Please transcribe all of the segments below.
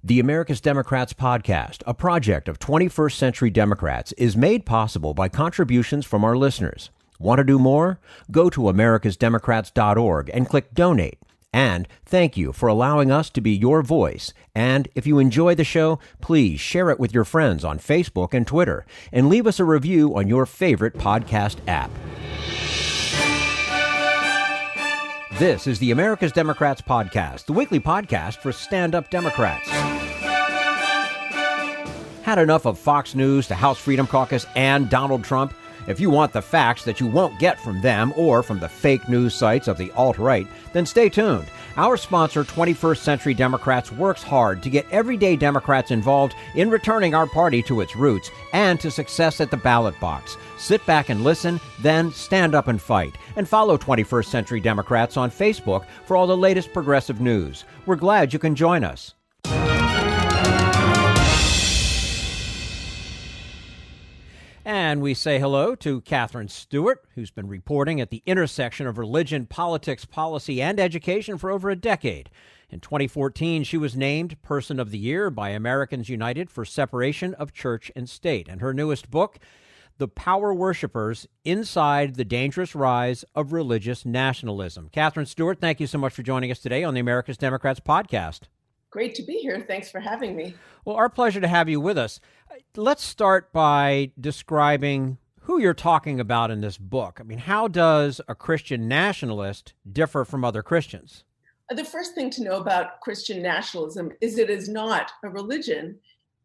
The America's Democrats podcast, a project of 21st Century Democrats, is made possible by contributions from our listeners. Want to do more? Go to americasdemocrats.org and click Donate. And thank you for allowing us to be your voice. And if you enjoy the show, please share it with your friends on Facebook and Twitter, and leave us a review on your favorite podcast app. This is the America's Democrats podcast, the weekly podcast for stand-up Democrats. Had enough of Fox News, the House Freedom Caucus, and Donald Trump? If you want the facts that you won't get from them or from the fake news sites of the alt-right, then stay tuned. Our sponsor, 21st Century Democrats, works hard to get everyday Democrats involved in returning our party to its roots and to success at the ballot box. Sit back and listen, then stand up and fight. And follow 21st Century Democrats on Facebook for all the latest progressive news. We're glad you can join us. And we say hello to Katherine Stewart, who's been reporting at the intersection of religion, politics, policy, and education for over a decade. In 2014, she was named Person of the Year by Americans United for Separation of Church and State. And her newest book, The Power Worshippers Inside the Dangerous Rise of Religious Nationalism. Katherine Stewart, thank you so much for joining us today on the America's Democrats podcast. Great to be here. Thanks for having me. Well, our pleasure to have you with us. Let's start by describing who you're talking about in this book. I mean, how does a Christian nationalist differ from other Christians? The first thing to know about Christian nationalism is it is not a religion.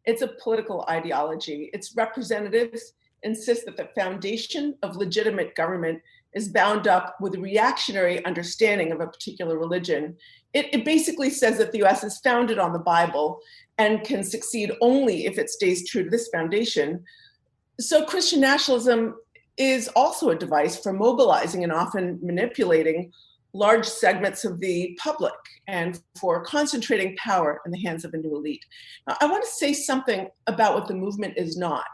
It's a political ideology. Its representatives insist that the foundation of legitimate government is bound up with a reactionary understanding of a particular religion. It basically says that the U.S. is founded on the Bible and can succeed only if it stays true to this foundation. So Christian nationalism is also a device for mobilizing and often manipulating large segments of the public and for concentrating power in the hands of a new elite. Now, I want to say something about what the movement is not.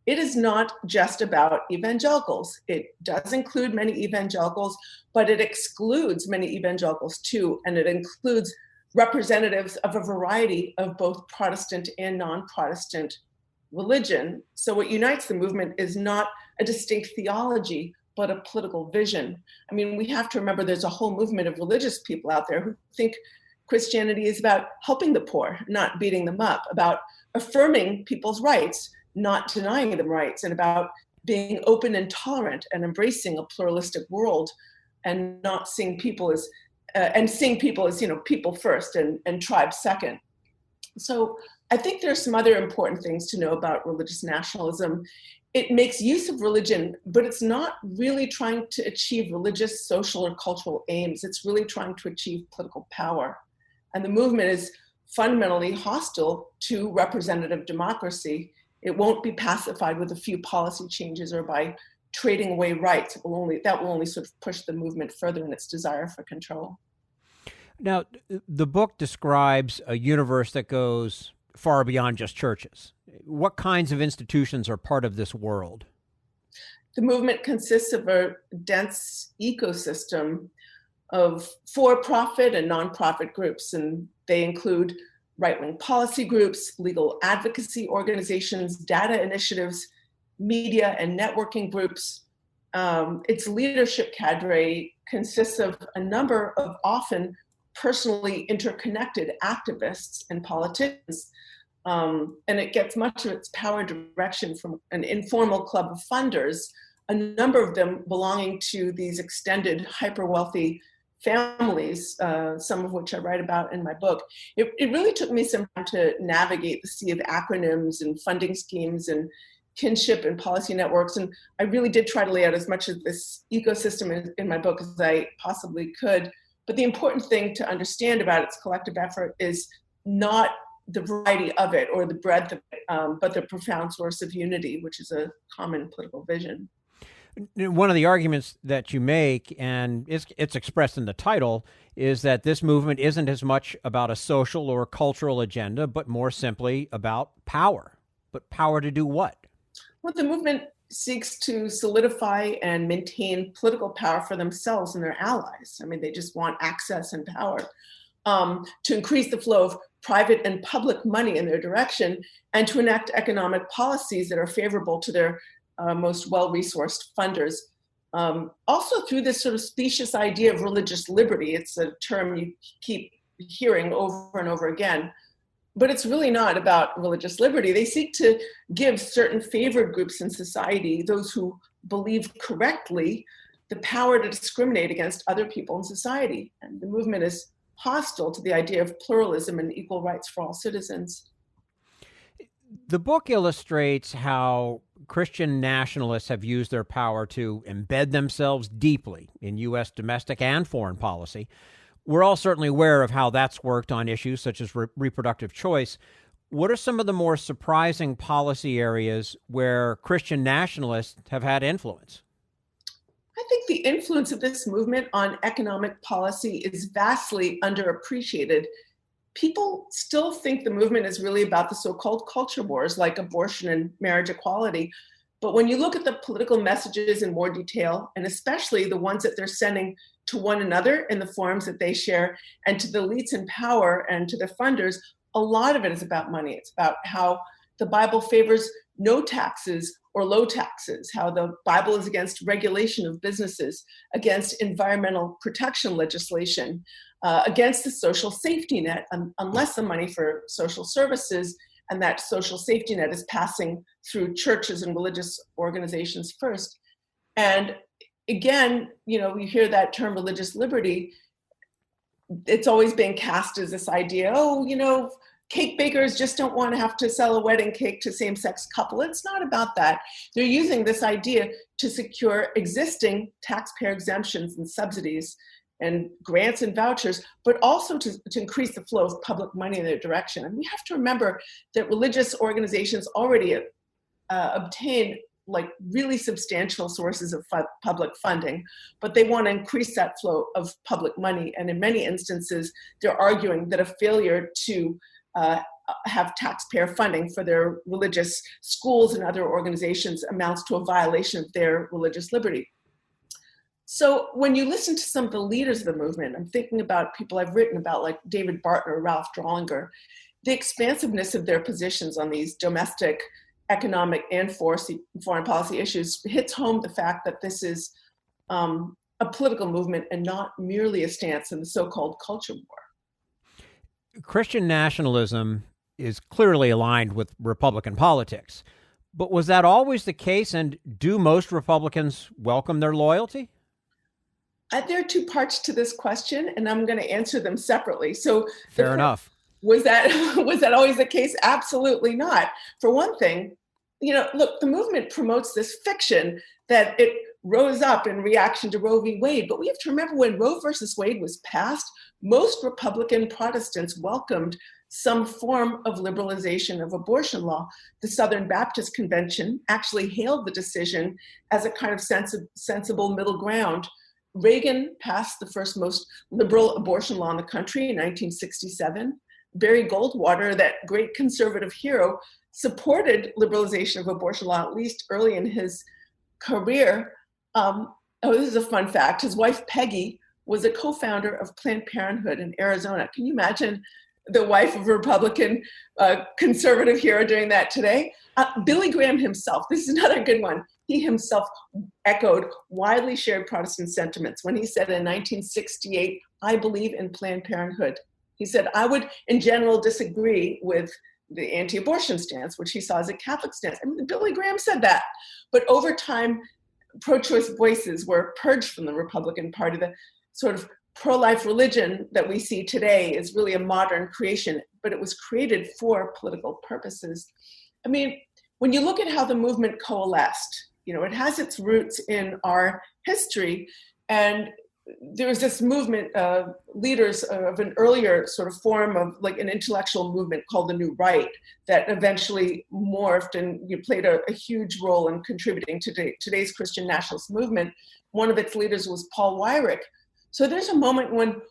It is not just about evangelicals. It does include many evangelicals, but it excludes many evangelicals too, and it includes representatives of a variety of both Protestant and non-Protestant religion. So what unites the movement is not a distinct theology, but a political vision. I mean, we have to remember there's a whole movement of religious people out there who think Christianity is about helping the poor, not beating them up, about affirming people's rights, not denying them rights, and about being open and tolerant and embracing a pluralistic world and not seeing people as people first and tribe second. So I think there's some other important things to know about religious nationalism. It makes use of religion, but it's not really trying to achieve religious, social, or cultural aims. It's really trying to achieve political power. And the movement is fundamentally hostile to representative democracy. It won't be pacified with a few policy changes or by trading away rights. That will only sort of push the movement further in its desire for control. Now, the book describes a universe that goes far beyond just churches. What kinds of institutions are part of this world? The movement consists of a dense ecosystem of for-profit and non-profit groups, and they include right-wing policy groups, legal advocacy organizations, data initiatives, media and networking groups. Its leadership cadre consists of a number of often personally interconnected activists and politicians. And it gets much of its power direction from an informal club of funders, a number of them belonging to these extended hyper-wealthy families, some of which I write about in my book. It really took me some time to navigate the sea of acronyms and funding schemes and kinship and policy networks. And I really did try to lay out as much of this ecosystem in my book as I possibly could. But the important thing to understand about its collective effort is not the variety of it or the breadth of it, but the profound source of unity, which is a common political vision. One of the arguments that you make, and it's expressed in the title, is that this movement isn't as much about a social or cultural agenda, but more simply about power. But power to do what? Well, the movement seeks to solidify and maintain political power for themselves and their allies. I mean, they just want access and power to increase the flow of private and public money in their direction, and to enact economic policies that are favorable to their most well-resourced funders. Also through this sort of specious idea of religious liberty. It's a term you keep hearing over and over again, but it's really not about religious liberty. They seek to give certain favored groups in society, those who believe correctly, the power to discriminate against other people in society. And the movement is hostile to the idea of pluralism and equal rights for all citizens. The book illustrates how Christian nationalists have used their power to embed themselves deeply in U.S. domestic and foreign policy. We're all certainly aware of how that's worked on issues such as reproductive choice. What are some of the more surprising policy areas where Christian nationalists have had influence? I think the influence of this movement on economic policy is vastly underappreciated. People still think the movement is really about the so-called culture wars like abortion and marriage equality. But when you look at the political messages in more detail, and especially the ones that they're sending to one another in the forums that they share, and to the elites in power and to their funders, a lot of it is about money. It's about how the Bible favors no taxes or low taxes, how the Bible is against regulation of businesses, against environmental protection legislation, against the social safety net, unless the money for social services and that social safety net is passing through churches and religious organizations first. And again, you hear that term religious liberty. It's always been cast as this idea, cake bakers just don't want to have to sell a wedding cake to same-sex couple. It's not about that. They're using this idea to secure existing taxpayer exemptions and subsidies and grants and vouchers, but also to increase the flow of public money in their direction. And we have to remember that religious organizations already obtain really substantial sources of public funding, but they want to increase that flow of public money. And in many instances, they're arguing that a failure to have taxpayer funding for their religious schools and other organizations amounts to a violation of their religious liberty. So when you listen to some of the leaders of the movement, I'm thinking about people I've written about like David Barton or Ralph Drollinger, the expansiveness of their positions on these domestic, economic, and foreign policy issues hits home the fact that this is a political movement and not merely a stance in the so-called culture war. Christian nationalism is clearly aligned with Republican politics. But was that always the case, and do most Republicans welcome their loyalty? There are two parts to this question, and I'm going to answer them separately. So, fair enough. Was that always the case? Absolutely not. For one thing, look, the movement promotes this fiction that it rose up in reaction to Roe v. Wade. But we have to remember when Roe versus Wade was passed, most Republican Protestants welcomed some form of liberalization of abortion law. The Southern Baptist Convention actually hailed the decision as a kind of sensible middle ground. Reagan passed the first most liberal abortion law in the country in 1967. Barry Goldwater, that great conservative hero, supported liberalization of abortion law, at least early in his career. This is a fun fact. His wife, Peggy, was a co-founder of Planned Parenthood in Arizona. Can you imagine the wife of a Republican conservative hero doing that today? Billy Graham himself, this is another good one. He himself echoed widely shared Protestant sentiments when he said in 1968, "I believe in Planned Parenthood." He said, "I would in general disagree with the anti-abortion stance," which he saw as a Catholic stance. I mean, Billy Graham said that. But over time, pro-choice voices were purged from the Republican Party. The sort of pro-life religion that we see today is really a modern creation, but it was created for political purposes. I mean, when you look at how the movement coalesced, it has its roots in our history, and there was this movement of leaders of an earlier sort of form of like an intellectual movement called the New Right that eventually morphed and played a huge role in contributing to today's Christian nationalist movement. One of its leaders was Paul Wyrick. So there's a moment when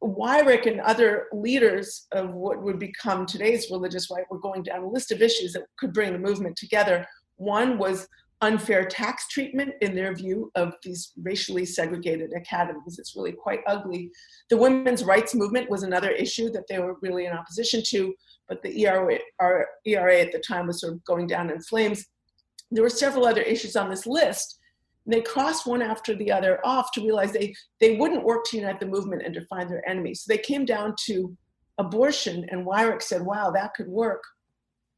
Wyrick and other leaders of what would become today's religious right were going down a list of issues that could bring the movement together. One was unfair tax treatment in their view of these racially segregated academies. It's really quite ugly. The women's rights movement was another issue that they were really in opposition to, but the ERA at the time was sort of going down in flames. There were several other issues on this list, and they crossed one after the other off to realize they wouldn't work to unite the movement and to find their enemies. So they came down to abortion, and Wyrick said, wow, that could work.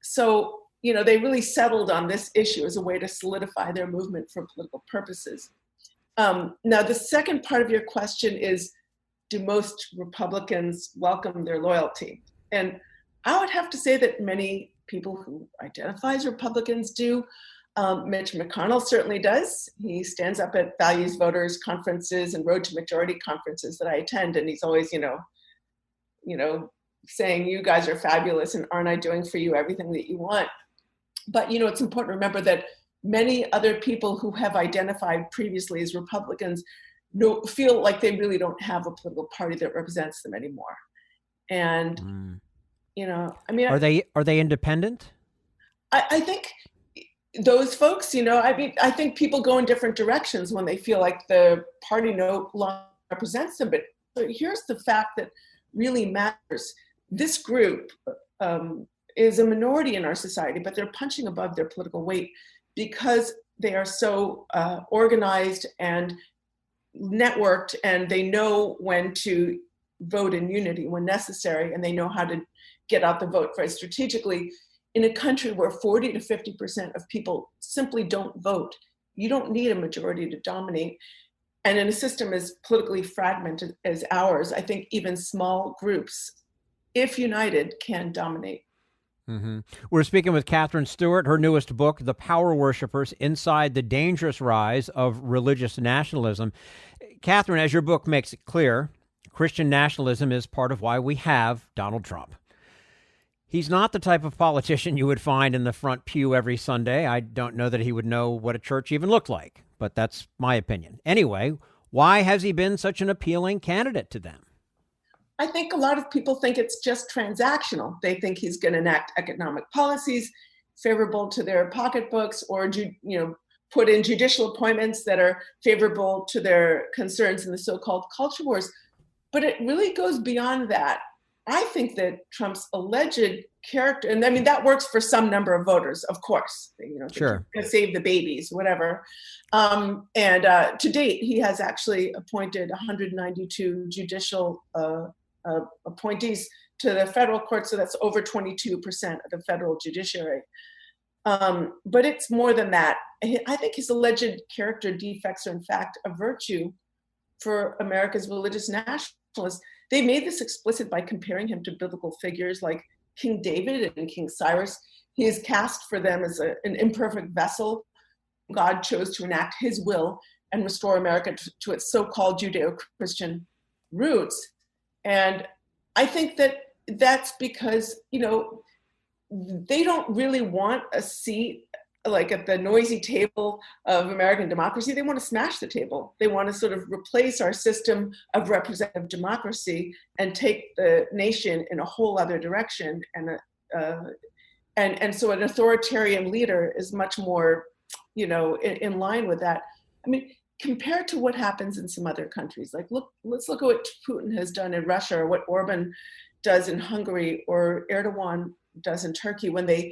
So, they really settled on this issue as a way to solidify their movement for political purposes. Now, the second part of your question is, do most Republicans welcome their loyalty? And I would have to say that many people who identify as Republicans do. Mitch McConnell certainly does. He stands up at Values Voters conferences and Road to Majority conferences that I attend, and he's always, saying, you guys are fabulous, and aren't I doing for you everything that you want? But, it's important to remember that many other people who have identified previously as Republicans feel like they really don't have a political party that represents them anymore. And, Are they independent? I think those folks, I think people go in different directions when they feel like the party no longer represents them. But here's the fact that really matters. This group is a minority in our society, but they're punching above their political weight because they are so organized and networked, and they know when to vote in unity when necessary, and they know how to get out the vote very strategically. In a country where 40 to 50% of people simply don't vote, you don't need a majority to dominate. And in a system as politically fragmented as ours, I think even small groups, if united, can dominate. Mm-hmm. We're speaking with Katherine Stewart. Her newest book, The Power Worshippers, Inside the Dangerous Rise of Religious Nationalism. Katherine, as your book makes it clear, Christian nationalism is part of why we have Donald Trump. He's not the type of politician you would find in the front pew every Sunday. I don't know that he would know what a church even looked like, but that's my opinion. Anyway, why has he been such an appealing candidate to them? I think a lot of people think it's just transactional. They think he's going to enact economic policies favorable to their pocketbooks, or put in judicial appointments that are favorable to their concerns in the so-called culture wars. But it really goes beyond that. I think that Trump's alleged character, and I mean, that works for some number of voters, of course, sure, to save the babies, whatever. To date, he has actually appointed 192 judicial appointees to the federal court, so that's over 22% of the federal judiciary. But it's more than that. I think his alleged character defects are in fact a virtue for America's religious nationalists. They made this explicit by comparing him to biblical figures like King David and King Cyrus. He is cast for them as an imperfect vessel. God chose to enact his will and restore America to its so-called Judeo-Christian roots. And I think that that's because, they don't really want a seat like at the noisy table of American democracy. They want to smash the table. They want to sort of replace our system of representative democracy and take the nation in a whole other direction. And so an authoritarian leader is much more, in line with that. I mean, compared to what happens in some other countries, let's look at what Putin has done in Russia, or what Orban does in Hungary, or Erdogan does in Turkey, when they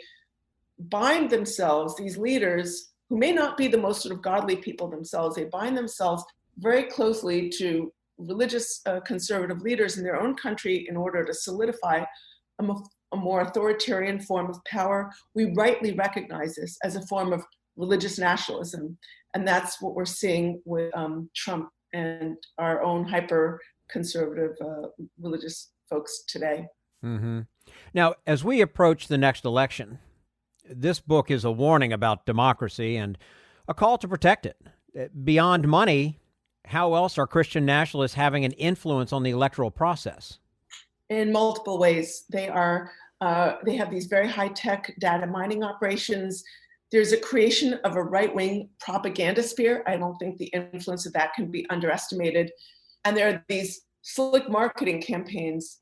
bind themselves, these leaders who may not be the most sort of godly people themselves, they bind themselves very closely to religious conservative leaders in their own country in order to solidify a more authoritarian form of power. We rightly recognize this as a form of religious nationalism. And that's what we're seeing with Trump and our own hyper-conservative religious folks today. Mm-hmm. Now, as we approach the next election, this book is a warning about democracy and a call to protect it. Beyond money, how else are Christian nationalists having an influence on the electoral process? In multiple ways. They have these very high-tech data mining operations. There's a creation of a right-wing propaganda sphere. I don't think the influence of that can be underestimated. And there are these slick marketing campaigns.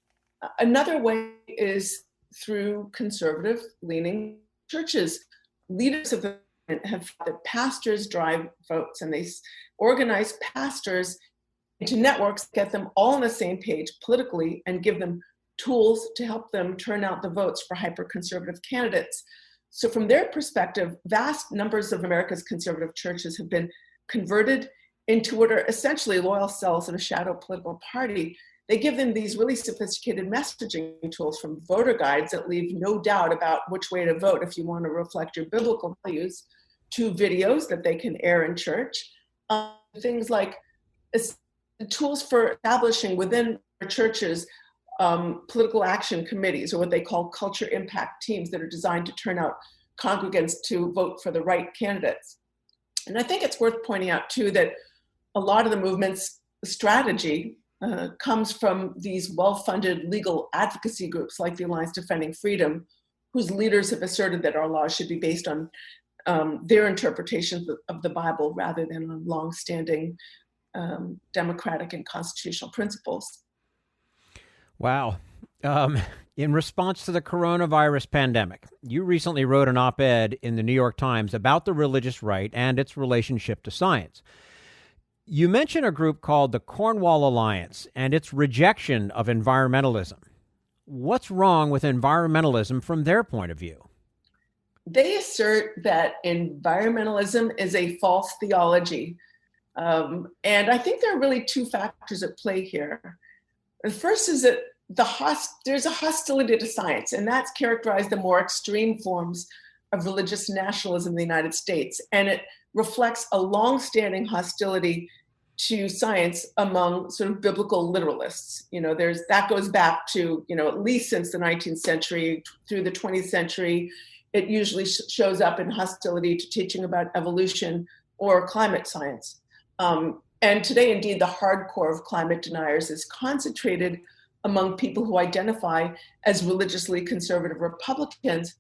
Another way is through conservative-leaning churches. Leaders of the have found that pastors drive votes, and they organize pastors into networks, get them all on the same page politically, and give them tools to help them turn out the votes for hyper-conservative candidates. So from their perspective, vast numbers of America's conservative churches have been converted into what are essentially loyal cells in a shadow political party. They give them these really sophisticated messaging tools, from voter guides that leave no doubt about which way to vote if you want to reflect your biblical values, to videos that they can air in church, things like tools for establishing within churches political action committees, or what they call culture impact teams, that are designed to turn out congregants to vote for the right candidates. And I think it's worth pointing out too that a lot of the movement's strategy comes from these well-funded legal advocacy groups like the Alliance Defending Freedom, whose leaders have asserted that our laws should be based on their interpretations of the Bible rather than on long-standing democratic and constitutional principles. Wow. In response to the coronavirus pandemic, you recently wrote an op-ed in the New York Times about the religious right and its relationship to science. You mention a group called the Cornwall Alliance and its rejection of environmentalism. What's wrong with environmentalism from their point of view? They assert that environmentalism is a false theology. And I think there are really two factors at play here. The first is that there's a hostility to science, and that's characterized the more extreme forms of religious nationalism in the United States. And it reflects a long-standing hostility to science among sort of biblical literalists. That goes back to, at least since the 19th century through the 20th century. It usually shows up in hostility to teaching about evolution or climate science. And today, indeed, the hardcore of climate deniers is concentrated among people who identify as religiously conservative Republicans.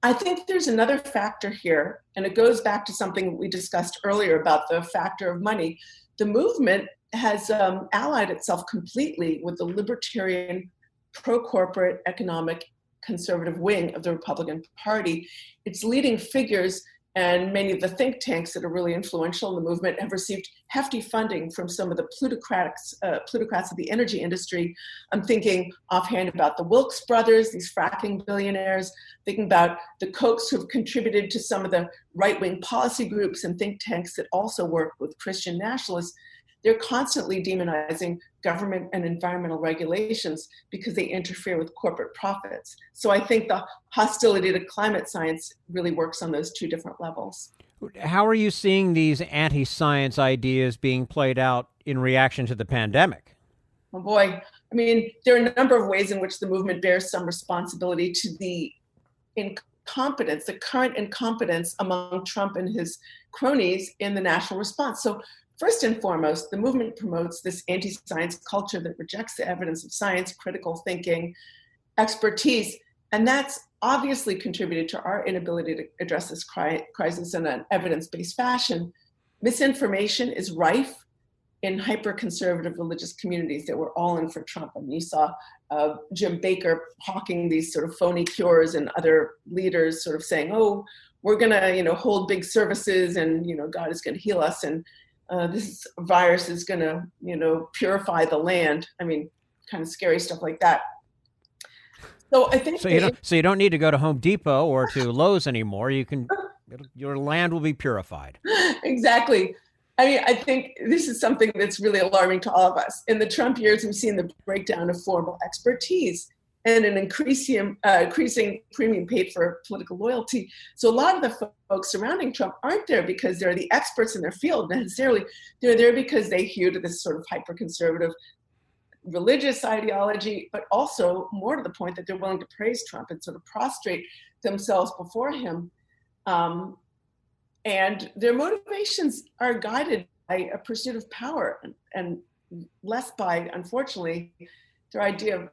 I think there's another factor here, and it goes back to something we discussed earlier about the factor of money. The movement has allied itself completely with the libertarian, pro-corporate, economic, conservative wing of the Republican Party. Its leading figures and many of the think tanks that are really influential in the movement have received hefty funding from some of the plutocrats of the energy industry. I'm thinking offhand about the Wilkes brothers, these fracking billionaires, thinking about the Kochs who've contributed to some of the right-wing policy groups and think tanks that also work with Christian nationalists. They're constantly demonizing government and environmental regulations because they interfere with corporate profits. So I think the hostility to climate science really works on those two different levels. How are you seeing these anti-science ideas being played out in reaction to the pandemic? Oh boy, I mean, there are a number of ways in which the movement bears some responsibility to the incompetence, the current incompetence among Trump and his cronies in the national response. So first and foremost, the movement promotes this anti-science culture that rejects the evidence of science, critical thinking, expertise, and that's obviously contributed to our inability to address this crisis in an evidence-based fashion. Misinformation is rife in hyper-conservative religious communities that were all in for Trump. And you saw Jim Baker hawking these sort of phony cures, and other leaders sort of saying, oh, we're gonna, hold big services, and, God is gonna heal us, and this virus is going to, purify the land. I mean, kind of scary stuff like that. So I think so you don't need to go to Home Depot or to Lowe's anymore. Your land will be purified. Exactly. I mean, I think this is something that's really alarming to all of us. In the Trump years, we've seen the breakdown of formal expertise and an increasing premium paid for political loyalty. So a lot of the folks surrounding Trump aren't there because they're the experts in their field necessarily. They're there because they hew to this sort of hyper-conservative religious ideology, but also more to the point that they're willing to praise Trump and sort of prostrate themselves before him. And their motivations are guided by a pursuit of power and less by, unfortunately, their idea of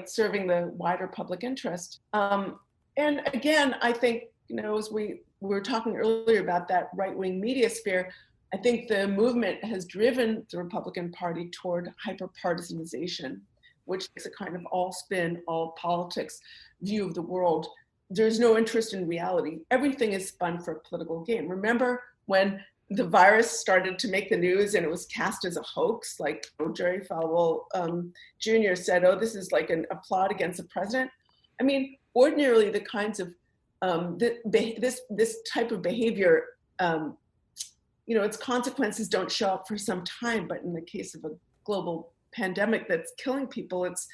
serving the wider public interest. And again, I think, as we were talking earlier about that right-wing media sphere, I think the movement has driven the Republican Party toward hyper-partisanization, which is a kind of all spin, all politics view of the world. there's no interest in reality. Everything is spun for a political game. Remember when the virus started to make the news and it was cast as a hoax, like Jerry Falwell Jr. said, oh, this is like a plot against the president. I mean, ordinarily the kinds of, this type of behavior, its consequences don't show up for some time, but in the case of a global pandemic that's killing people, its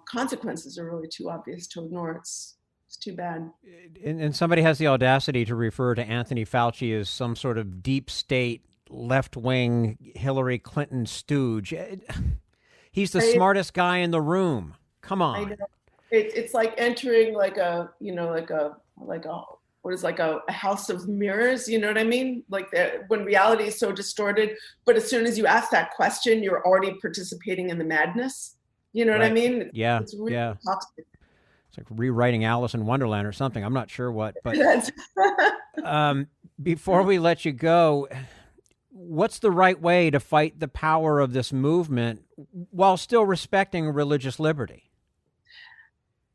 consequences are really too obvious to ignore. It's too bad. And somebody has the audacity to refer to Anthony Fauci as some sort of deep state, left-wing Hillary Clinton stooge. He's the smartest guy in the room. Come on. I know. It's like entering like a house of mirrors. You know what I mean? Like when reality is so distorted, but as soon as you ask that question, you're already participating in the madness. You know what I mean? Yeah. It's really toxic. It's like rewriting Alice in Wonderland or something. I'm not sure what, but before we let you go, what's the right way to fight the power of this movement while still respecting religious liberty?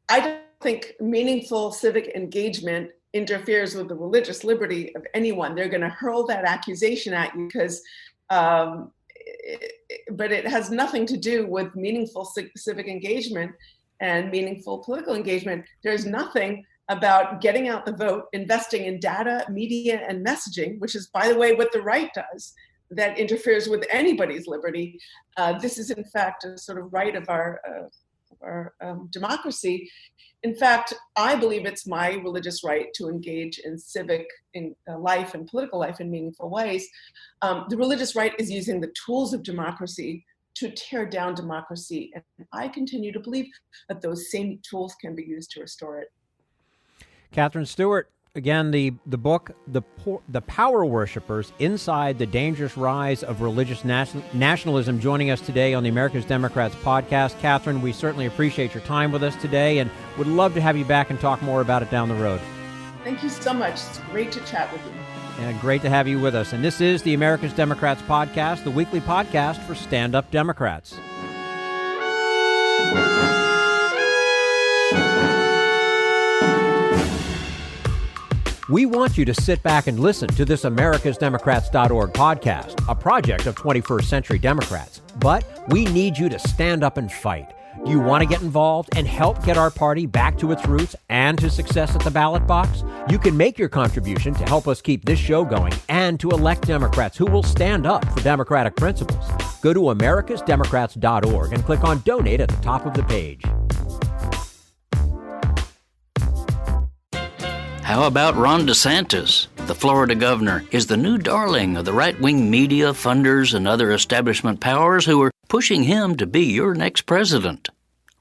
I don't think meaningful civic engagement interferes with the religious liberty of anyone. They're going to hurl that accusation at you because, but it has nothing to do with meaningful civic engagement and meaningful political engagement. There's nothing about getting out the vote, investing in data, media, and messaging, which is, by the way, what the right does, that interferes with anybody's liberty. This is, in fact, a sort of right of our democracy. In fact, I believe it's my religious right to engage in civic life and political life in meaningful ways. The religious right is using the tools of democracy to tear down democracy. And I continue to believe that those same tools can be used to restore it. Katherine Stewart, again, the book, The Power Worshippers, Inside the Dangerous Rise of Religious Nationalism, joining us today on the America's Democrats podcast. Katherine, we certainly appreciate your time with us today and would love to have you back and talk more about it down the road. Thank you so much. It's great to chat with you. And great to have you with us. And this is the America's Democrats podcast, the weekly podcast for stand-up Democrats. We want you to sit back and listen to this americasdemocrats.org podcast, a project of 21st Century Democrats. But we need you to stand up and fight. Do you want to get involved and help get our party back to its roots and to success at the ballot box? You can make your contribution to help us keep this show going and to elect Democrats who will stand up for democratic principles. Go to americasdemocrats.org and click on Donate at the top of the page. How about Ron DeSantis? The Florida governor is the new darling of the right-wing media, funders, and other establishment powers who are pushing him to be your next president.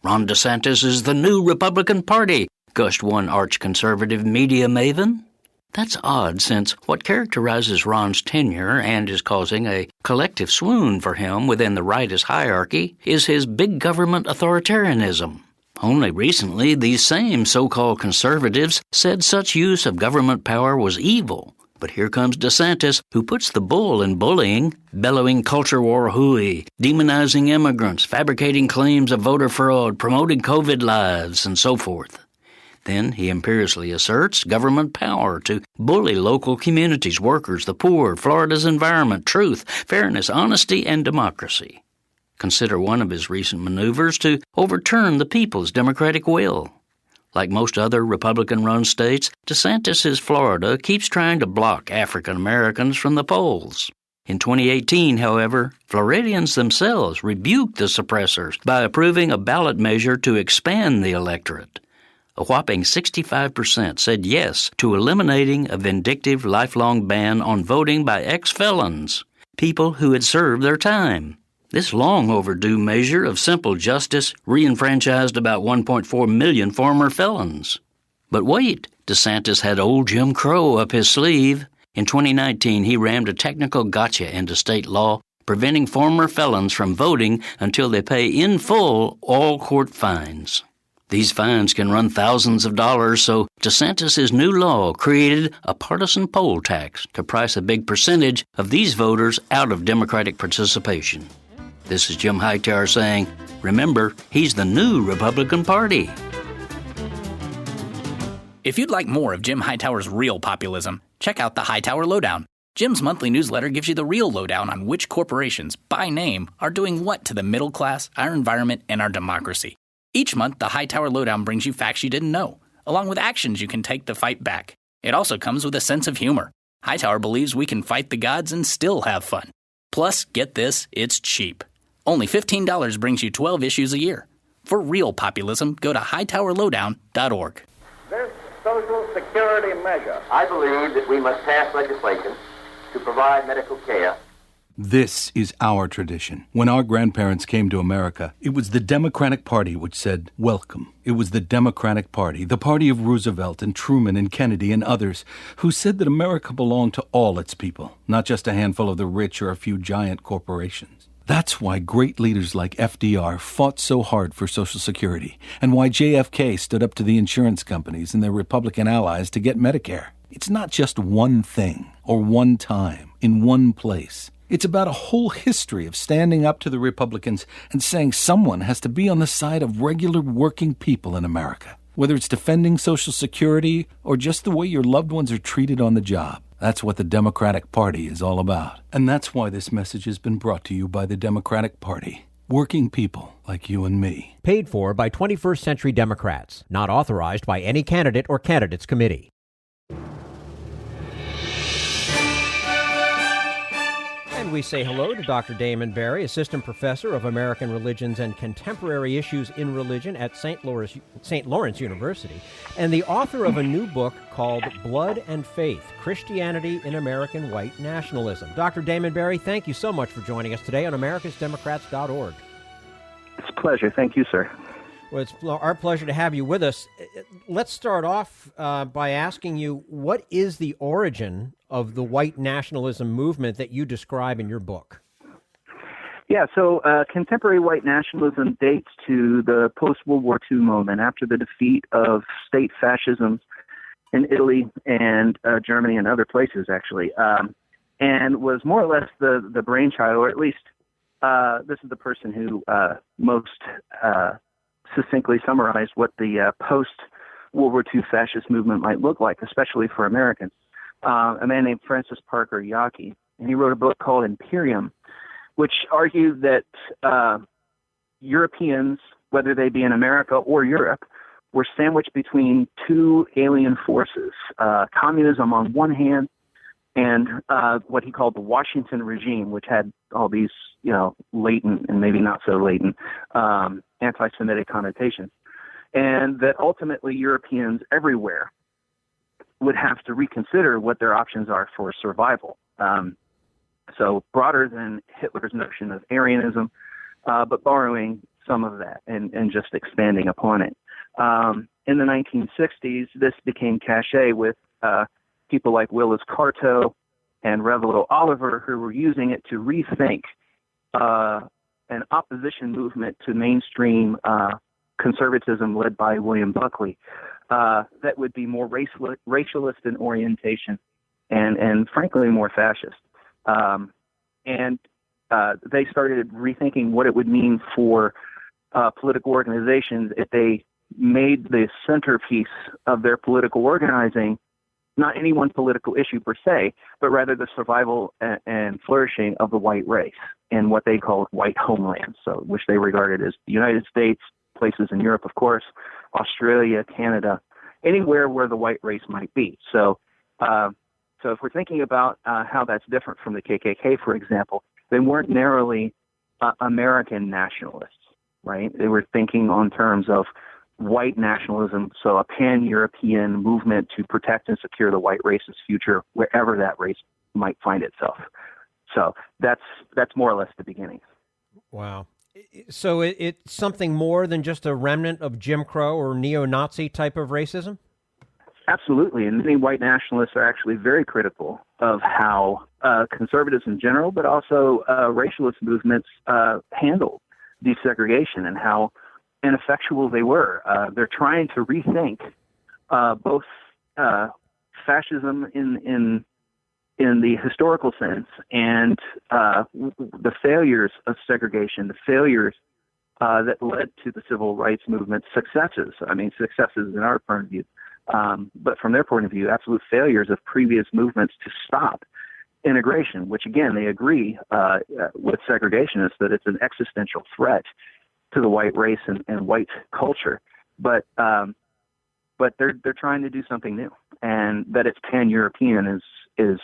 Ron DeSantis is the new Republican Party, gushed one arch-conservative media maven. That's odd, since what characterizes Ron's tenure and is causing a collective swoon for him within the rightist hierarchy is his big government authoritarianism. Only recently, these same so-called conservatives said such use of government power was evil. But here comes DeSantis, who puts the bull in bullying, bellowing culture war hooey, demonizing immigrants, fabricating claims of voter fraud, promoting COVID lives, and so forth. Then he imperiously asserts government power to bully local communities, workers, the poor, Florida's environment, truth, fairness, honesty, and democracy. Consider one of his recent maneuvers to overturn the people's democratic will. Like most other Republican-run states, DeSantis' Florida keeps trying to block African Americans from the polls. In 2018, however, Floridians themselves rebuked the suppressors by approving a ballot measure to expand the electorate. A whopping 65% said yes to eliminating a vindictive lifelong ban on voting by ex-felons, people who had served their time. This long overdue measure of simple justice re-enfranchised about 1.4 million former felons. But wait, DeSantis had old Jim Crow up his sleeve. In 2019, he rammed a technical gotcha into state law, preventing former felons from voting until they pay in full all court fines. These fines can run thousands of dollars, so DeSantis' new law created a partisan poll tax to price a big percentage of these voters out of Democratic participation. This is Jim Hightower saying, remember, he's the new Republican Party. If you'd like more of Jim Hightower's real populism, check out the Hightower Lowdown. Jim's monthly newsletter gives you the real lowdown on which corporations, by name, are doing what to the middle class, our environment, and our democracy. Each month, the Hightower Lowdown brings you facts you didn't know, along with actions you can take to fight back. It also comes with a sense of humor. Hightower believes we can fight the gods and still have fun. Plus, get this, it's cheap. Only $15 brings you 12 issues a year. For real populism, go to hightowerlowdown.org. This social security measure, I believe that we must pass legislation to provide medical care. This is our tradition. When our grandparents came to America, it was the Democratic Party which said, welcome. It was the Democratic Party, the party of Roosevelt and Truman and Kennedy and others, who said that America belonged to all its people, not just a handful of the rich or a few giant corporations. That's why great leaders like FDR fought so hard for Social Security, and why JFK stood up to the insurance companies and their Republican allies to get Medicare. It's not just one thing, or one time, in one place. It's about a whole history of standing up to the Republicans and saying someone has to be on the side of regular working people in America, whether it's defending Social Security or just the way your loved ones are treated on the job. That's what the Democratic Party is all about. And that's why this message has been brought to you by the Democratic Party. Working people like you and me. Paid for by 21st Century Democrats. Not authorized by any candidate or candidates committee. And we say hello to Dr. Damon Berry, Assistant Professor of American Religions and Contemporary Issues in Religion at St. Lawrence University, and the author of a new book called Blood and Faith, Christianity in American White Nationalism. Dr. Damon Berry, thank you so much for joining us today on americasdemocrats.org. It's a pleasure. Thank you, sir. Well, it's our pleasure to have you with us. Let's start off by asking you, what is the origin of the white nationalism movement that you describe in your book? Yeah, so contemporary white nationalism dates to the post-World War II moment, after the defeat of state fascism in Italy and Germany and other places, actually, and was more or less the brainchild, or at least this is the person who most succinctly summarized what the post-World War II fascist movement might look like, especially for Americans. A man named Francis Parker Yockey, and he wrote a book called Imperium, which argued that Europeans, whether they be in America or Europe, were sandwiched between two alien forces, communism on one hand, and what he called the Washington regime, which had all these, latent and maybe not so latent anti-Semitic connotations, and that ultimately Europeans everywhere would have to reconsider what their options are for survival. So broader than Hitler's notion of Aryanism, but borrowing some of that and just expanding upon it. In the 1960s, this became cachet with people like Willis Carto and Revelo Oliver, who were using it to rethink an opposition movement to mainstream conservatism led by William Buckley that would be more racialist in orientation and frankly more fascist. And they started rethinking what it would mean for political organizations if they made the centerpiece of their political organizing not any one political issue per se, but rather the survival and flourishing of the white race in what they called white homelands, so which they regarded as the United States, places in Europe, of course, Australia, Canada, anywhere where the white race might be. So if we're thinking about how that's different from the KKK, for example, they weren't narrowly American nationalists, right? They were thinking on terms of white nationalism, so a pan-European movement to protect and secure the white race's future wherever that race might find itself. So that's more or less the beginning. Wow. So it's something more than just a remnant of Jim Crow or neo-Nazi type of racism? Absolutely, and many white nationalists are actually very critical of how conservatives in general, but also racialist movements handled desegregation and how ineffectual they were. They're trying to rethink both fascism in the historical sense and the failures of segregation, the failures that led to the civil rights movement, successes in our point of view, But from their point of view, absolute failures of previous movements to stop integration, which again, they agree with segregationists that it's an existential threat to the white race and white culture. But they're trying to do something new, and that it's pan-European is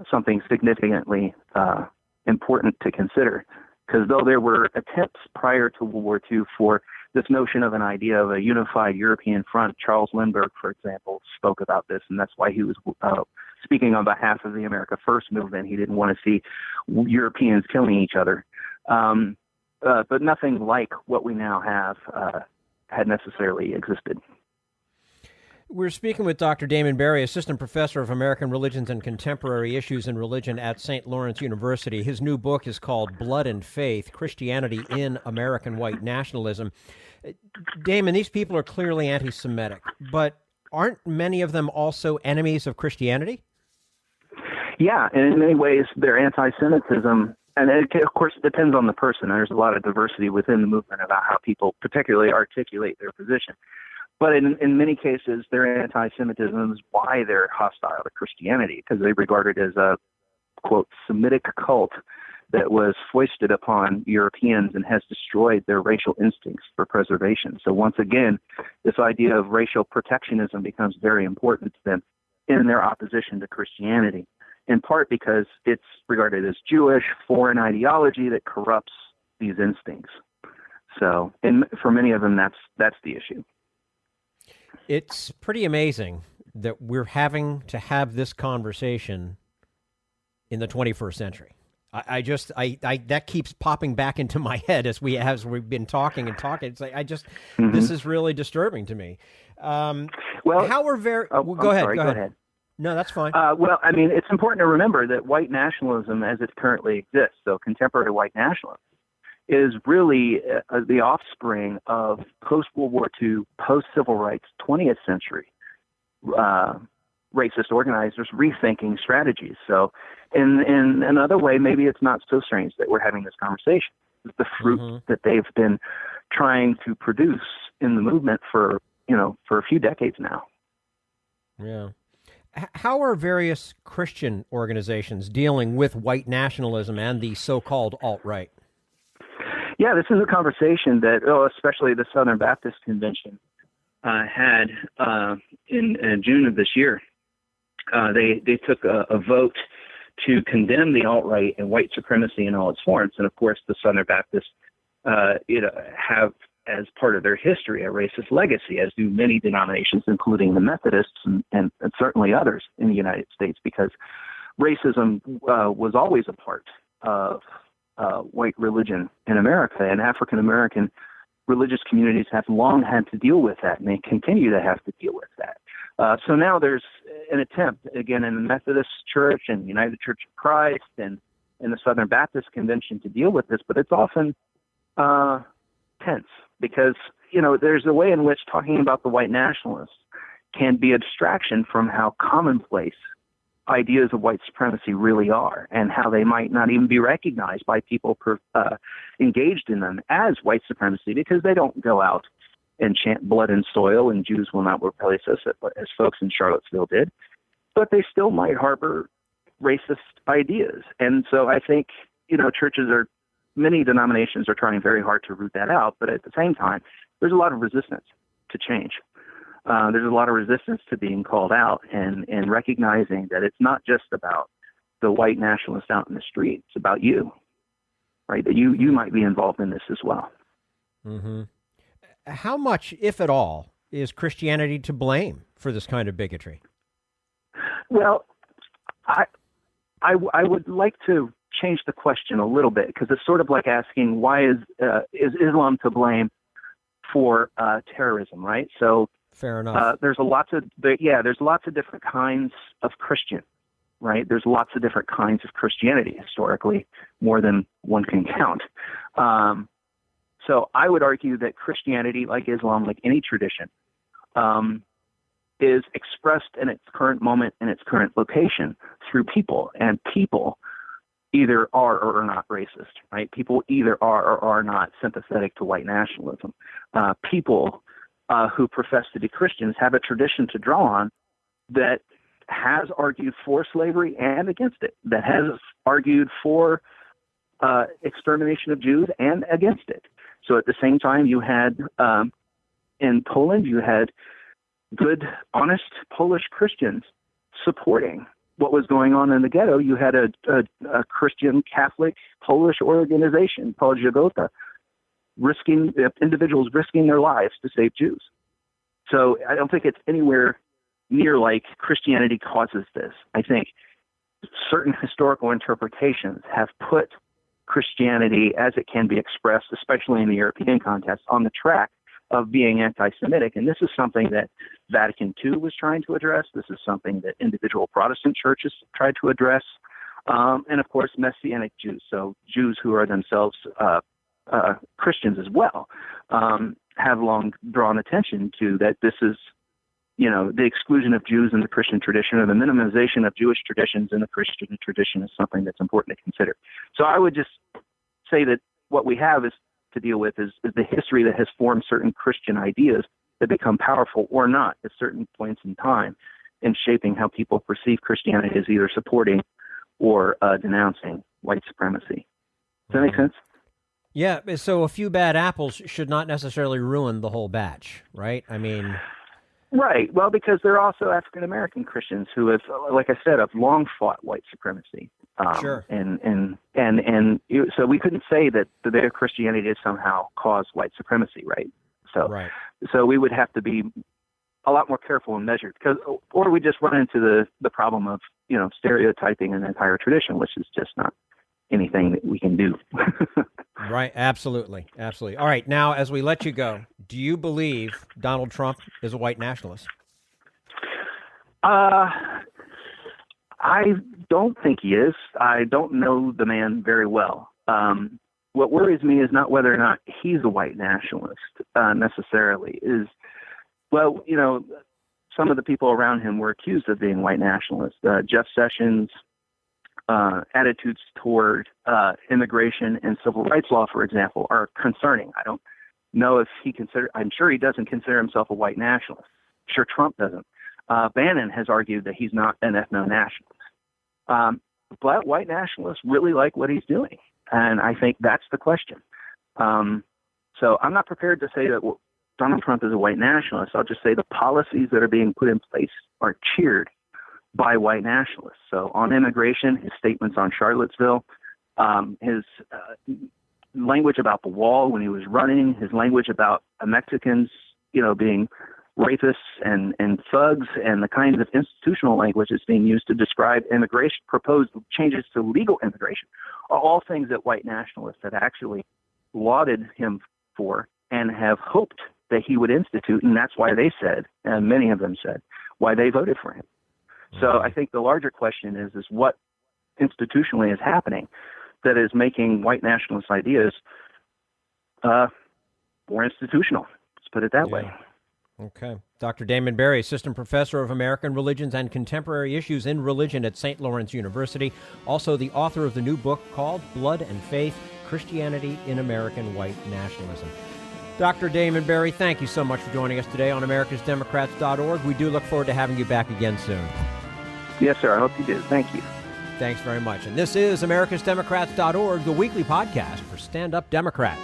something significantly important to consider. Because though there were attempts prior to World War II for this notion of an idea of a unified European front, Charles Lindbergh, for example, spoke about this, and that's why he was speaking on behalf of the America First movement. He didn't want to see Europeans killing each other. But nothing like what we now have had necessarily existed. We're speaking with Dr. Damon Berry, Assistant Professor of American Religions and Contemporary Issues in Religion at St. Lawrence University. His new book is called Blood and Faith, Christianity in American White Nationalism. Damon, these people are clearly anti-Semitic, but aren't many of them also enemies of Christianity? Yeah, and in many ways, their anti-Semitism, and of course, it depends on the person. There's a lot of diversity within the movement about how people particularly articulate their position. But in many cases, their anti-Semitism is why they're hostile to Christianity, because they regard it as a, quote, Semitic cult that was foisted upon Europeans and has destroyed their racial instincts for preservation. So once again, this idea of racial protectionism becomes very important to them in their opposition to Christianity, in part because it's regarded as Jewish, foreign ideology that corrupts these instincts. So for many of them, that's the issue. It's pretty amazing that we're having to have this conversation in the 21st century. I that keeps popping back into my head as we've been talking. It's like this is really disturbing to me. Go ahead. No, that's fine. Well, I mean, it's important to remember that white nationalism, as it currently exists, so contemporary white nationalism, is really the offspring of post-World War II, post-civil rights, 20th century racist organizers rethinking strategies. So in another way, maybe it's not so strange that we're having this conversation. It's the fruit that they've been trying to produce in the movement for a few decades now. Yeah. How are various Christian organizations dealing with white nationalism and the so-called alt-right? Yeah, this is a conversation that, especially the Southern Baptist Convention had in June of this year. They took a vote to condemn the alt-right and white supremacy in all its forms. And of course, the Southern Baptists have, as part of their history, a racist legacy, as do many denominations, including the Methodists and certainly others in the United States, because racism was always a part of white religion in America, and African American religious communities have long had to deal with that, and they continue to have to deal with that. So now there's an attempt, again, in the Methodist Church and the United Church of Christ and in the Southern Baptist Convention to deal with this, but it's often tense because, there's a way in which talking about the white nationalists can be a distraction from how commonplace ideas of white supremacy really are, and how they might not even be recognized by people engaged in them as white supremacy, because they don't go out and chant blood and soil and Jews will not replace us, as folks in Charlottesville did, but they still might harbor racist ideas. And so I think, many denominations are trying very hard to root that out, but at the same time, there's a lot of resistance to change. There's a lot of resistance to being called out and recognizing that it's not just about the white nationalists out in the street. It's about you, right? That you might be involved in this as well. Mm-hmm. How much, if at all, is Christianity to blame for this kind of bigotry? Well, I would like to change the question a little bit, because it's sort of like asking, why is Islam to blame for terrorism, right? So fair enough. There's lots of different kinds of Christian, right? There's lots of different kinds of Christianity historically, more than one can count. So I would argue that Christianity, like Islam, like any tradition, is expressed in its current moment and its current location through people, and people either are or are not racist, right? People either are or are not sympathetic to white nationalism. People who profess to be Christians have a tradition to draw on that has argued for slavery and against it, that has argued for extermination of Jews and against it. So at the same time, you had in Poland, you had good, honest Polish Christians supporting what was going on in the ghetto. You had a Christian Catholic Polish organization called Jagota, individuals risking their lives to save Jews. So I don't think it's anywhere near like Christianity causes this. I think certain historical interpretations have put Christianity, as it can be expressed, especially in the European context, on the track of being anti-Semitic. And this is something that Vatican II was trying to address. This is something that individual Protestant churches tried to address. And of course, Messianic Jews, so Jews who are themselves Christians as well, have long drawn attention to that this is, the exclusion of Jews in the Christian tradition, or the minimization of Jewish traditions in the Christian tradition, is something that's important to consider. So I would just say that what we have is to deal with is the history that has formed certain Christian ideas that become powerful or not at certain points in time in shaping how people perceive Christianity as either supporting or denouncing white supremacy. Does that make sense? Yeah, so a few bad apples should not necessarily ruin the whole batch, right? I mean... Right. Well, because there are also African-American Christians who have, like I said, have long fought white supremacy. Sure. So we couldn't say that their Christianity has somehow caused white supremacy, right? So we would have to be a lot more careful and measured, or we just run into the problem of, stereotyping an entire tradition, which is just not anything that we can do. Right. Absolutely. Absolutely. All right. Now, as we let you go, do you believe Donald Trump is a white nationalist? I don't think he is. I don't know the man very well. What worries me is not whether or not he's a white nationalist necessarily. Some of the people around him were accused of being white nationalists. Jeff Sessions' attitudes toward immigration and civil rights law, for example, are concerning. I don't know if I'm sure he doesn't consider himself a white nationalist. I'm sure Trump doesn't. Bannon has argued that he's not an ethno-nationalist. But white nationalists really like what he's doing. And I think that's the question. So I'm not prepared to say that Donald Trump is a white nationalist. I'll just say the policies that are being put in place are cheered by white nationalists. So on immigration, his statements on Charlottesville, his language about the wall when he was running, his language about Mexicans, being rapists and thugs, and the kinds of institutional language that's being used to describe immigration, proposed changes to legal immigration, are all things that white nationalists have actually lauded him for and have hoped that he would institute. And that's why they said, and many of them said, why they voted for him. So I think the larger question is what institutionally is happening that is making white nationalist ideas more institutional. Let's put it that way. Okay. Dr. Damon Berry, Assistant Professor of American Religions and Contemporary Issues in Religion at St. Lawrence University, also the author of the new book called Blood and Faith, Christianity in American White Nationalism. Dr. Damon Berry, thank you so much for joining us today on americasdemocrats.org. We do look forward to having you back again soon. Yes, sir. I hope you do. Thank you. Thanks very much. And this is americasdemocrats.org, the weekly podcast for stand-up Democrats.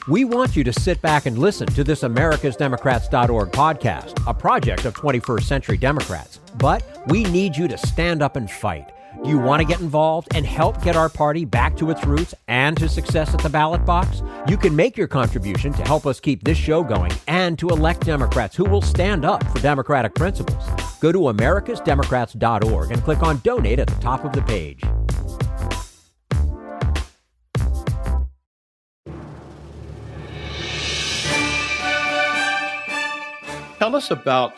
We want you to sit back and listen to this americasdemocrats.org podcast, a project of 21st Century Democrats. But we need you to stand up and fight. Do you want to get involved and help get our party back to its roots and to success at the ballot box? You can make your contribution to help us keep this show going and to elect Democrats who will stand up for democratic principles. Go to americasdemocrats.org and click on Donate at the top of the page. Tell us about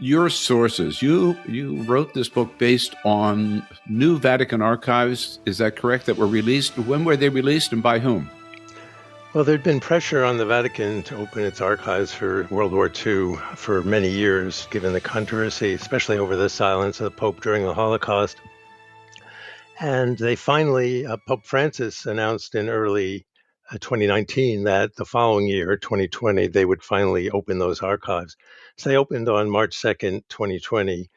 your sources. You wrote this book based on new Vatican archives. Is that correct? That were released? When were they released and by whom? Well, there'd been pressure on the Vatican to open its archives for World War II for many years, given the controversy, especially over the silence of the Pope during the Holocaust. And they finally, Pope Francis announced in early 2019 that the following year, 2020, they would finally open those archives. So they opened on March 2nd, 2020.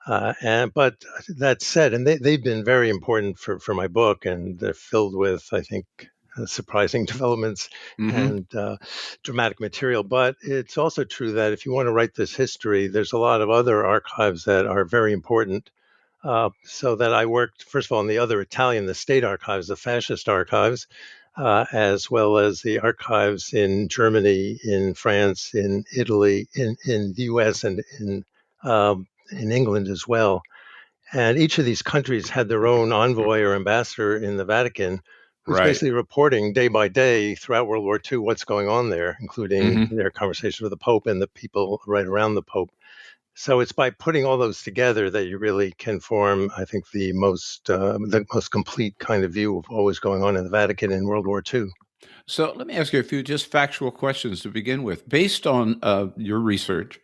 But that said, and they've been very important for my book, and they're filled with, I think, surprising developments and dramatic material. But it's also true that if you want to write this history, there's a lot of other archives that are very important. So that I worked, first of all, on the other Italian, the state archives, the fascist archives, as well as the archives in Germany, in France, in Italy, in the US, and in England as well. And each of these countries had their own envoy or ambassador in the Vatican who's basically reporting day by day throughout World War II what's going on there, including their conversations with the Pope and the people right around the Pope. So it's by putting all those together that you really can form, I think, the most complete kind of view of what was going on in the Vatican in World War II. So let me ask you a few just factual questions to begin with. Based on your research,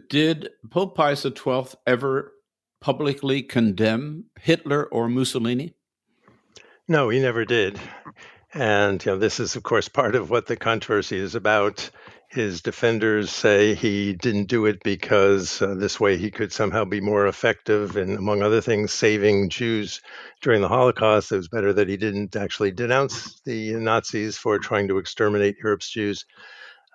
did Pope Pius XII ever publicly condemn Hitler or Mussolini? No, he never did. And this is, of course, part of what the controversy is about. His defenders say he didn't do it because this way he could somehow be more effective and, among other things, saving Jews during the Holocaust. It was better that he didn't actually denounce the Nazis for trying to exterminate Europe's Jews.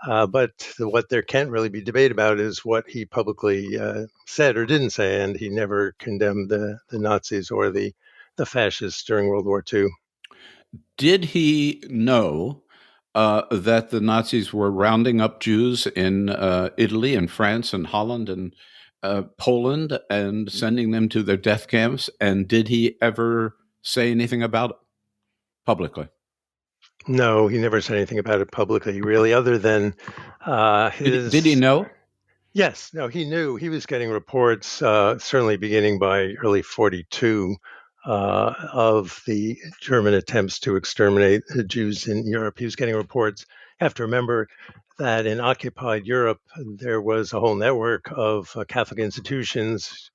But what there can't really be debate about is what he publicly said or didn't say, and he never condemned the Nazis or the fascists during World War II. Did he know that the Nazis were rounding up Jews in Italy and France and Holland and Poland and sending them to their death camps? And did he ever say anything about it publicly? No, he never said anything about it publicly, really, other than his... Did he know? Yes. No, he knew. He was getting reports, certainly beginning by early 42, of the German attempts to exterminate the Jews in Europe. He was getting reports. You have to remember that in occupied Europe, there was a whole network of Catholic institutions,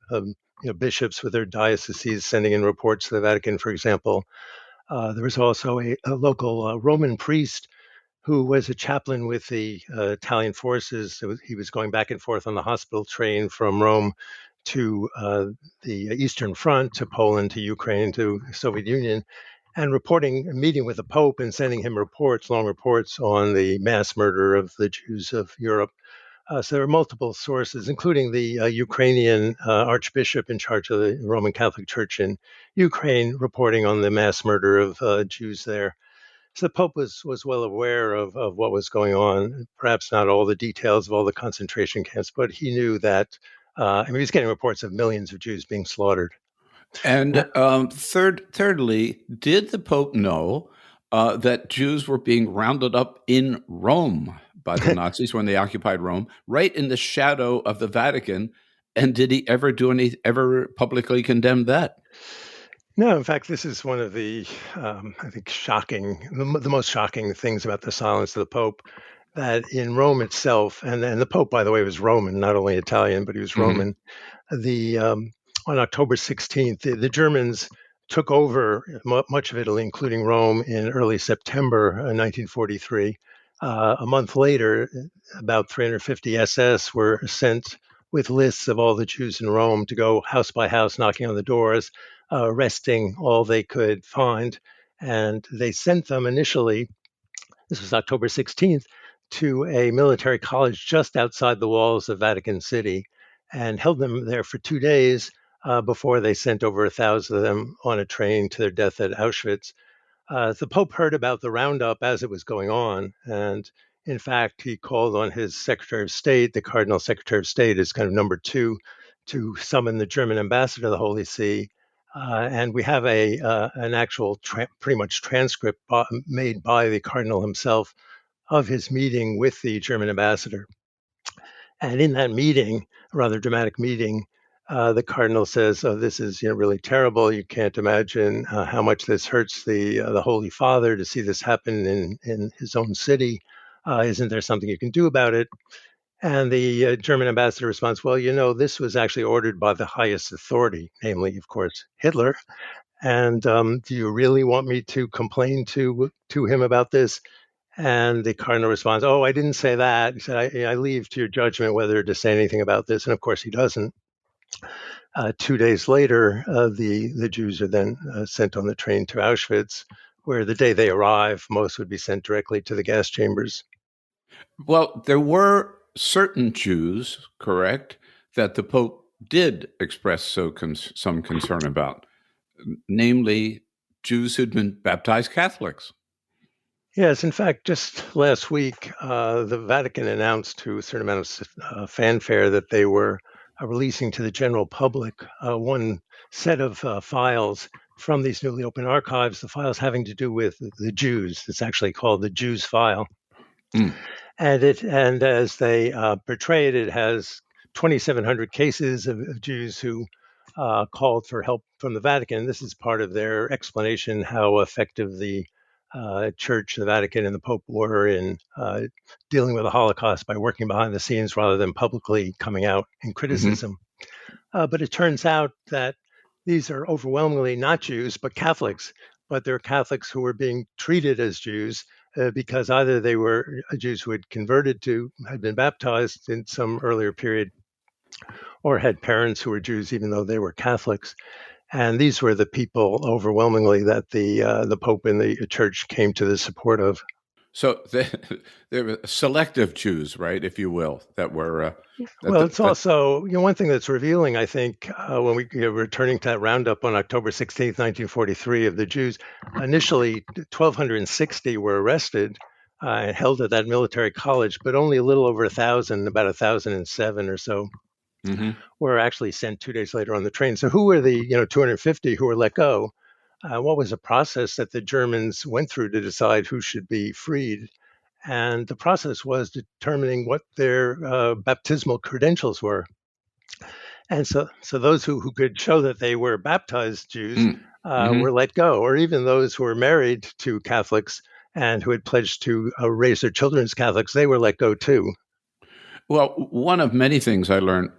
bishops with their dioceses sending in reports to the Vatican, for example. There was also a local Roman priest who was a chaplain with the Italian forces. He was going back and forth on the hospital train from Rome to the Eastern Front, to Poland, to Ukraine, to the Soviet Union, and meeting with the Pope and sending him long reports on the mass murder of the Jews of Europe. So there are multiple sources, including the Ukrainian archbishop in charge of the Roman Catholic Church in Ukraine, reporting on the mass murder of Jews there. So the Pope was well aware of what was going on, perhaps not all the details of all the concentration camps, but he knew that he was getting reports of millions of Jews being slaughtered. And thirdly, did the Pope know that Jews were being rounded up in Rome by the Nazis when they occupied Rome, right in the shadow of the Vatican? And did he ever ever publicly condemn that? No, in fact, this is one of the, I think, the most shocking things about the silence of the Pope, that in Rome itself, and the Pope, by the way, was Roman, not only Italian, but he was Roman. On October 16th, the Germans took over much of Italy, including Rome, in early September 1943. A month later, about 350 SS were sent with lists of all the Jews in Rome to go house by house, knocking on the doors, arresting all they could find. And they sent them initially, this was October 16th, to a military college just outside the walls of Vatican City, and held them there for 2 days before they sent over 1,000 of them on a train to their death at Auschwitz. The Pope heard about the roundup as it was going on, and in fact, he called on his Secretary of State, the Cardinal Secretary of State, as kind of number two, to summon the German ambassador to the Holy See. And we have an actual pretty much transcript made by the Cardinal himself of his meeting with the German ambassador. And in that meeting, a rather dramatic meeting, the Cardinal says, this is really terrible. You can't imagine how much this hurts the Holy Father to see this happen in his own city. Isn't there something you can do about it? And the German ambassador responds, well, this was actually ordered by the highest authority, namely, of course, Hitler. And do you really want me to complain to him about this? And the cardinal responds, "Oh, I didn't say that." He said, I leave to your judgment whether to say anything about this. And of course, he doesn't. 2 days later, the Jews are then sent on the train to Auschwitz, where the day they arrive, most would be sent directly to the gas chambers. Well, there were certain Jews, correct, that the Pope did express some concern about, namely Jews who'd been baptized Catholics. Yes, in fact, just last week, the Vatican announced to a certain amount of fanfare that they were releasing to the general public one set of files from these newly open archives, the files having to do with the Jews. It's actually called the Jews file. And as they portray it, it has 2,700 cases of Jews who called for help from the Vatican. This is part of their explanation how effective the Church, the Vatican, and the Pope were in dealing with the Holocaust by working behind the scenes rather than publicly coming out in criticism. But it turns out that these are overwhelmingly not Jews, but Catholics. But they're Catholics who were being treated as Jews because either they were Jews who had had been baptized in some earlier period, or had parents who were Jews, even though they were Catholics. And these were the people overwhelmingly that the Pope and the Church came to the support of. So they were selective Jews, right, if you will, that were. It's also one thing that's revealing, I think, when we are returning to that roundup on October 16th, 1943, of the Jews. Initially, 1,260 were arrested and held at that military college, but only a little over 1,000, about 1,007 or so, were actually sent 2 days later on the train. So who were the 250 who were let go? What was a process that the Germans went through to decide who should be freed? And the process was determining what their baptismal credentials were. And so those who could show that they were baptized Jews were let go, or even those who were married to Catholics and who had pledged to raise their children as Catholics, they were let go too. Well, one of many things I learned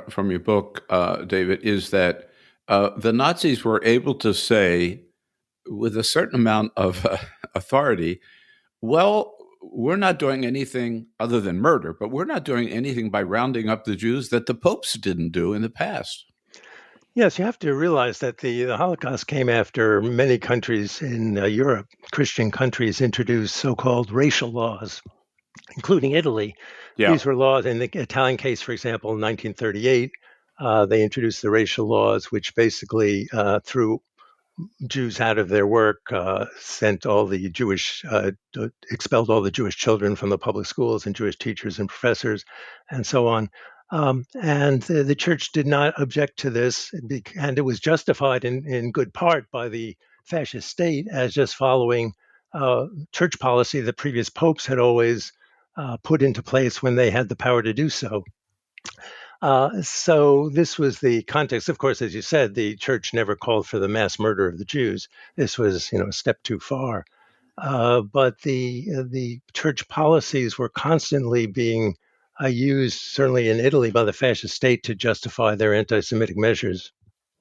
from your book, David, is that the Nazis were able to say with a certain amount of authority, well, we're not doing anything other than murder, but we're not doing anything by rounding up the Jews that the popes didn't do in the past. Yes, you have to realize that the Holocaust came after many countries in Europe, Christian countries, introduced so-called racial laws, including Italy. Yeah. These were laws in the Italian case, for example, in 1938. They introduced the racial laws, which basically threw Jews out of their work, expelled all the Jewish children from the public schools and Jewish teachers and professors, and so on. And the church did not object to this, and it was justified in good part by the fascist state as just following church policy that previous popes had always put into place when they had the power to do so. So this was the context. Of course, as you said, the church never called for the mass murder of the Jews. This was, a step too far. But the church policies were constantly being used, certainly in Italy, by the fascist state to justify their anti-Semitic measures.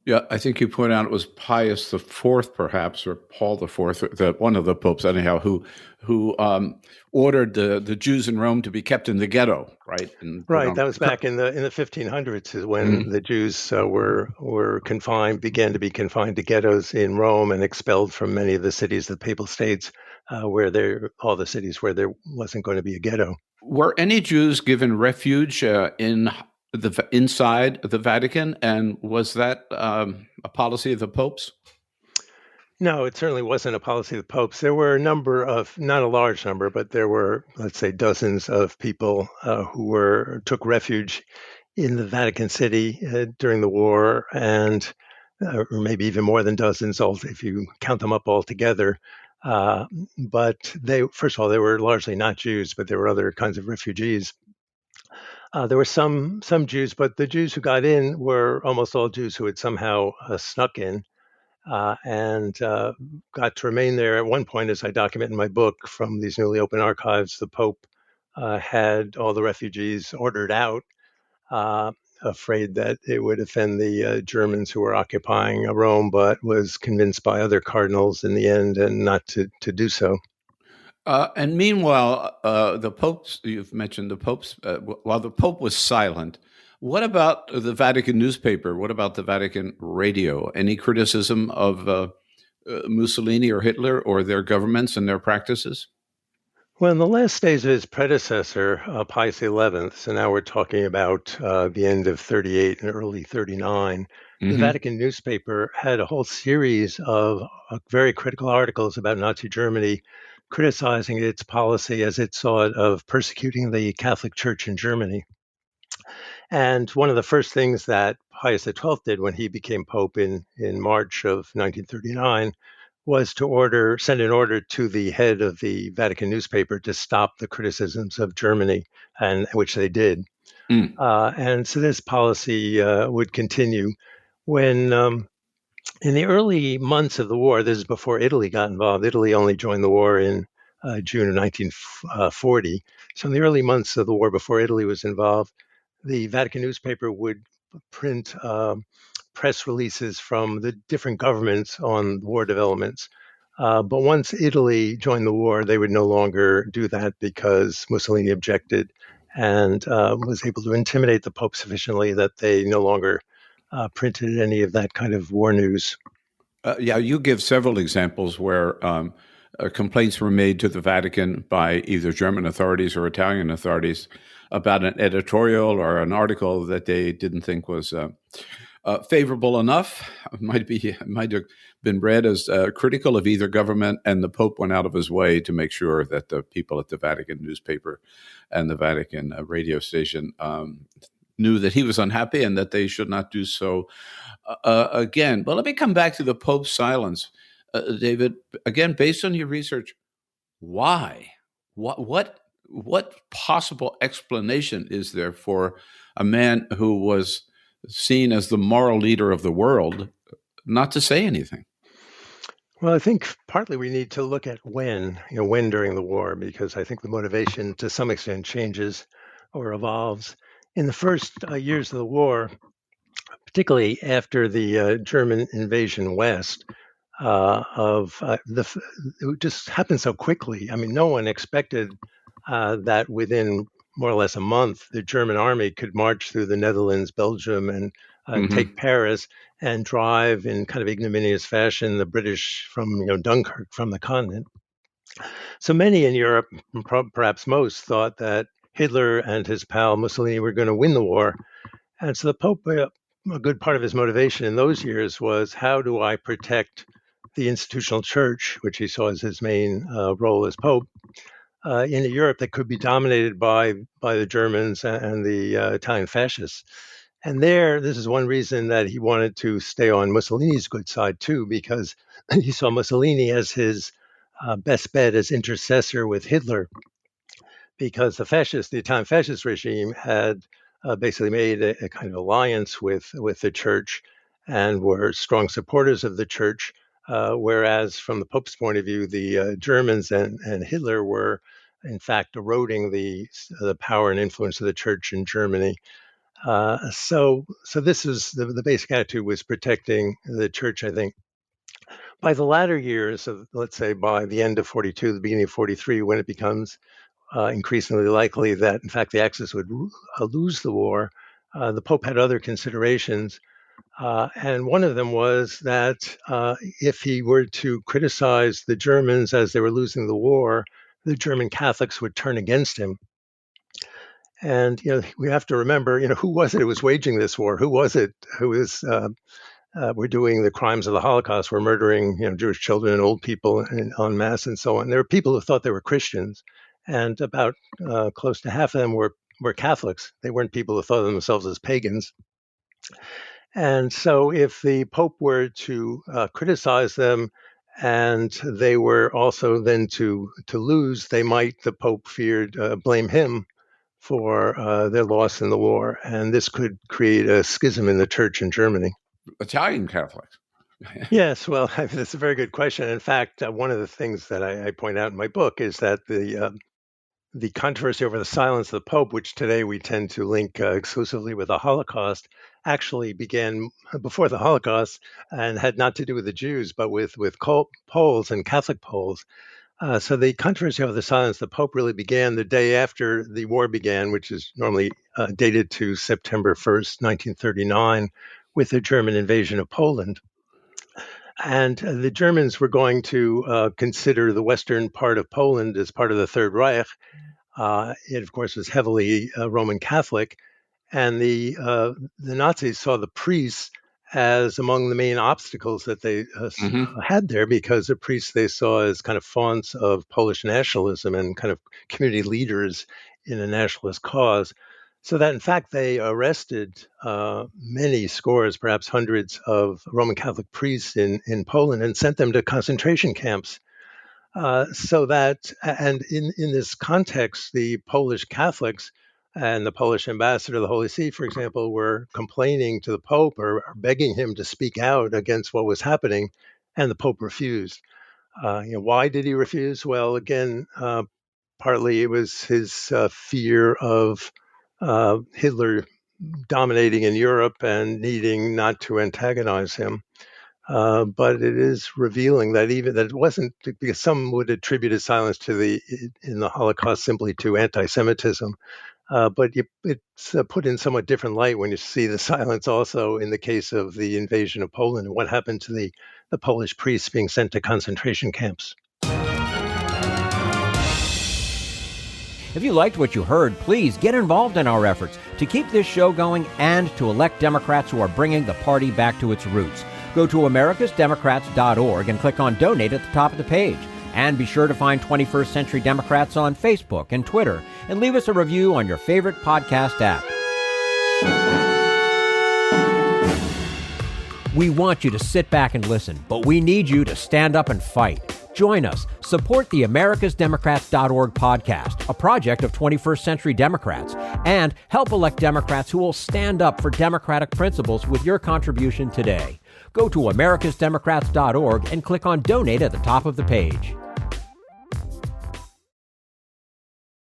Yeah, I think you pointed out it was Pius IV, perhaps, or Paul IV, one of the popes, anyhow, who ordered the Jews in Rome to be kept in the ghetto, right? Right. That was back in the 1500s, is when the Jews were began to be confined to ghettos in Rome and expelled from many of the cities of the Papal States, all the cities where there wasn't going to be a ghetto. Were any Jews given refuge inside the Vatican, and was that a policy of the popes? No, it certainly wasn't a policy of the popes. There were a number of, not a large number, but there were, let's say, dozens of people who took refuge in the Vatican City during the war, and or maybe even more than dozens, if you count them up all together. But first of all, they were largely not Jews, but there were other kinds of refugees. There were some Jews, but the Jews who got in were almost all Jews who had somehow snuck in and got to remain there. At one point, as I document in my book, from these newly open archives, the Pope had all the refugees ordered out. afraid that it would offend the Germans who were occupying Rome, but was convinced by other cardinals in the end and not to do so. And meanwhile, the popes, you've mentioned the popes, while the Pope was silent, what about the Vatican newspaper? What about the Vatican radio? Any criticism of Mussolini or Hitler or their governments and their practices? Well, in the last days of his predecessor, Pius XI, so now we're talking about the end of 38 and early 39, the Vatican newspaper had a whole series of very critical articles about Nazi Germany, criticizing its policy as it saw it of persecuting the Catholic Church in Germany. And one of the first things that Pius XII did when he became Pope in March of 1939 was to send an order to the head of the Vatican newspaper to stop the criticisms of Germany, and which they did. And so this policy would continue. When in the early months of the war, this is before Italy got involved. Italy only joined the war in June of 1940. So in the early months of the war, before Italy was involved, the Vatican newspaper would print press releases from the different governments on war developments. But once Italy joined the war, they would no longer do that because Mussolini objected and was able to intimidate the Pope sufficiently that they no longer printed any of that kind of war news. Yeah, you give several examples where complaints were made to the Vatican by either German authorities or Italian authorities about an editorial or an article that they didn't think was favorable enough. Might have been read as critical of either government, and the Pope went out of his way to make sure that the people at the Vatican newspaper and the Vatican radio station knew that he was unhappy and that they should not do so again. But let me come back to the Pope's silence, David. Again, based on your research, why? What possible explanation is there for a man who was seen as the moral leader of the world not to say anything? Well, I think partly we need to look at when during the war, because I think the motivation to some extent changes or evolves. In the first years of the war, particularly after the German invasion west, it just happened so quickly. I mean, no one expected that within more or less a month, the German army could march through the Netherlands, Belgium, and take Paris and drive in kind of ignominious fashion the British from Dunkirk, from the continent. So many in Europe, perhaps most, thought that Hitler and his pal Mussolini were going to win the war. And so the Pope, a good part of his motivation in those years was, how do I protect the institutional church, which he saw as his main role as Pope, in a Europe that could be dominated by the Germans and the Italian fascists. And this is one reason that he wanted to stay on Mussolini's good side too, because he saw Mussolini as his best bet as intercessor with Hitler, because the Italian fascist regime had basically made a kind of alliance with the church and were strong supporters of the church, whereas from the Pope's point of view, the Germans and Hitler were in fact eroding the power and influence of the church in Germany. So this is the basic attitude, was protecting the church, I think. By the latter years of, let's say, by the end of 42, the beginning of 43, when it becomes increasingly likely that, in fact, the Axis would lose the war, the Pope had other considerations. And one of them was that if he were to criticize the Germans as they were losing the war, the German Catholics would turn against him. And we have to remember, who was it who was waging this war? Who was it who was were doing the crimes of the Holocaust? Were murdering Jewish children and old people en masse and so on. There were people who thought they were Christians, and about close to half of them were Catholics. They weren't people who thought of themselves as pagans. And so if the Pope were to criticize them, and they were also then to lose, the Pope feared, blame him for their loss in the war. And this could create a schism in the church in Germany. Italian Catholics. Yes, well, that's a very good question. In fact, one of the things that I point out in my book is that the the controversy over the silence of the Pope, which today we tend to link exclusively with the Holocaust, actually began before the Holocaust and had not to do with the Jews, but with Poles and Catholic Poles. So the controversy over the silence of the Pope really began the day after the war began, which is normally dated to September 1st, 1939, with the German invasion of Poland. And the Germans were going to consider the western part of Poland as part of the Third Reich. It, of course, was heavily Roman Catholic. And the Nazis saw the priests as among the main obstacles that they had there, because the priests they saw as kind of fonts of Polish nationalism and kind of community leaders in a nationalist cause. So that, in fact, they arrested many scores, perhaps hundreds of Roman Catholic priests in Poland and sent them to concentration camps. And in this context, the Polish Catholics and the Polish ambassador to the Holy See, for example, were complaining to the Pope or begging him to speak out against what was happening, and the Pope refused. Why did he refuse? Well, again, partly it was his fear of Hitler dominating in Europe and needing not to antagonize him. But it is revealing that it wasn't, because some would attribute his silence in the Holocaust simply to anti-Semitism. But it's put in somewhat different light when you see the silence also in the case of the invasion of Poland and what happened to the Polish priests being sent to concentration camps. If you liked what you heard, please get involved in our efforts to keep this show going and to elect Democrats who are bringing the party back to its roots. Go to americasdemocrats.org and click on Donate at the top of the page. And be sure to find 21st Century Democrats on Facebook and Twitter, and leave us a review on your favorite podcast app. We want you to sit back and listen, but we need you to stand up and fight. Join us. Support the americasdemocrats.org podcast, a project of 21st Century Democrats, and help elect Democrats who will stand up for democratic principles with your contribution today. Go to americasdemocrats.org and click on Donate at the top of the page.